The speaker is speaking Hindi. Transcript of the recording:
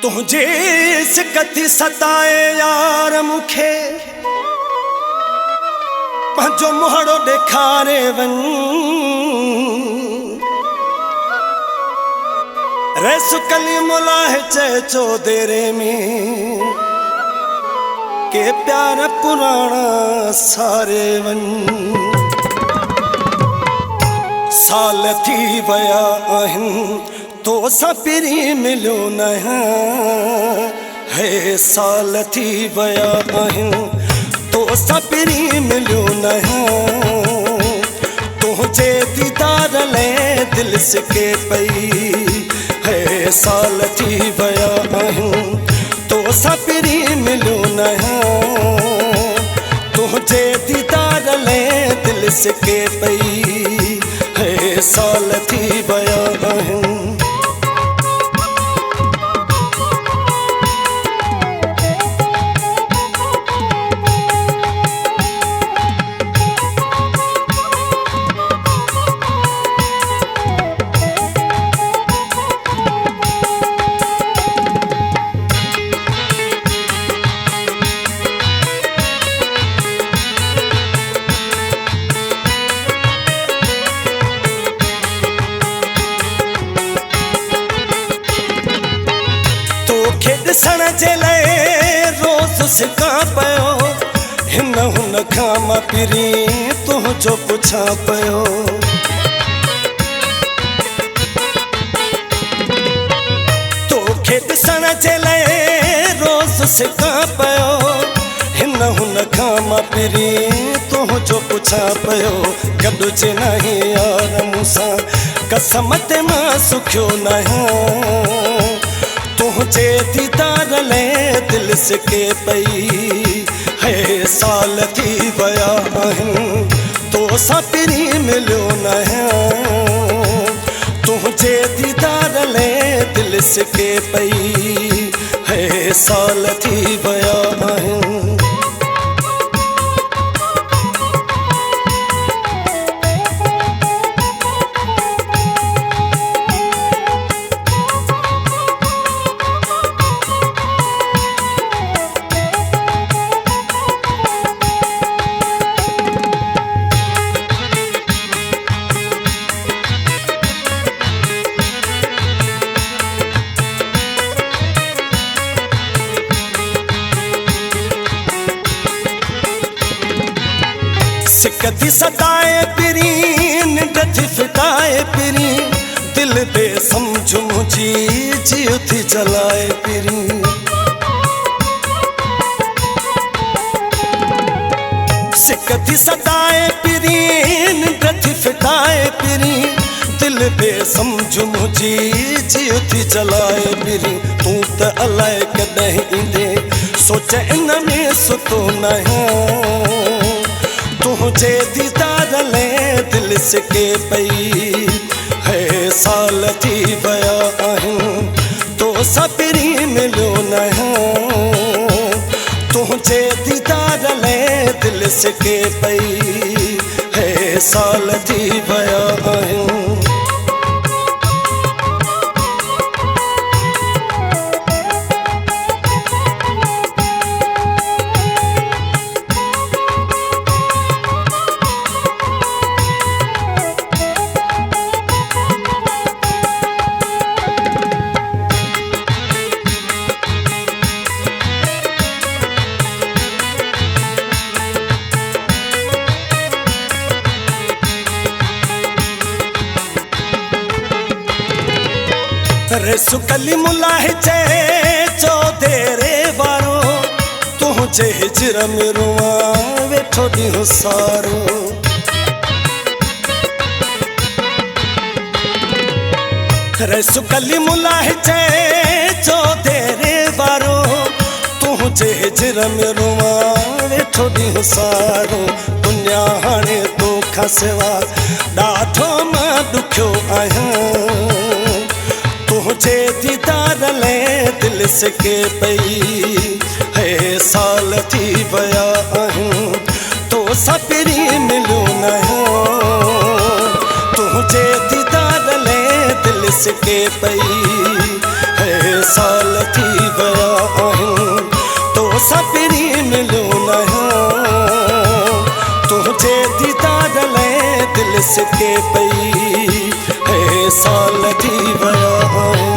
तुझे सिकती सताए यार मुखे पंजो मोहड़ो ॾेखारे वन रसुकली मुलाह चो देरे में के प्यार पुराना सारे वन साल थी वया आहिन तो सपिरी मिलो न है साल थी वया आहिन तो सपिरी मिलो न तुझे दीदार ले दिल से के पई है साल थी वया आहिन तो सपिरी मिलो न तुझे दीदार ले दिल से के पई है साल थी वया आहिन ॾिसण जे लाइ रोज़ सिका पियो हिन हुन खां मां पिरी तुंहिंजो पुछां पियो तोखे ॾिसण जे लाइ रोज़ सिका पियो हिन हुन खां मां पिरी तुंहिंजो पुछां पियो गॾिजे नाही यार मूंसां कसम ते मां सुखियो न तुझे दीदार ले दिल से के पई है साल थी वया आहिन तो सपिरी मिलो न तुझे दीदार ले दिल से के पई है साल थी वया आहिन सिकती सताए पिरी निंड फिटाए पिरी दिल बे समझ मुझी जियो थी जलाए पिरी सिकती सताए पिरी निंड फिटाए पिरी दिल बे समझ मुझी जियो थी जलाए पिरी तू त अलाए कॾहिं ईंदे सोच इन में सुतो न तुझे दीदार ले दिल से के पई है साल थी वया आहिन तो सपिरी मिलो न तुझे दीदार ले दिल से के पई है साल थी वया आहिन रसुकली मुलाह चो देरे वारो तुझे हिजर में रुआ वेठो ॾींहुं सारो रसुकली मुलाह चो देरे वारो तुझे हिजर में रुआ वेठो ॾींहुं सारो दुनिया हाणे तोखां सिवा ॾाढो मां ॾुखियो आहियां तुझे दीदार ले दिल से के पई है साल थी वया आहिन तो सपिरी मिलो न तुझे दीदार ले दिल से के पई है साल थी छिके पई हे साल थी विया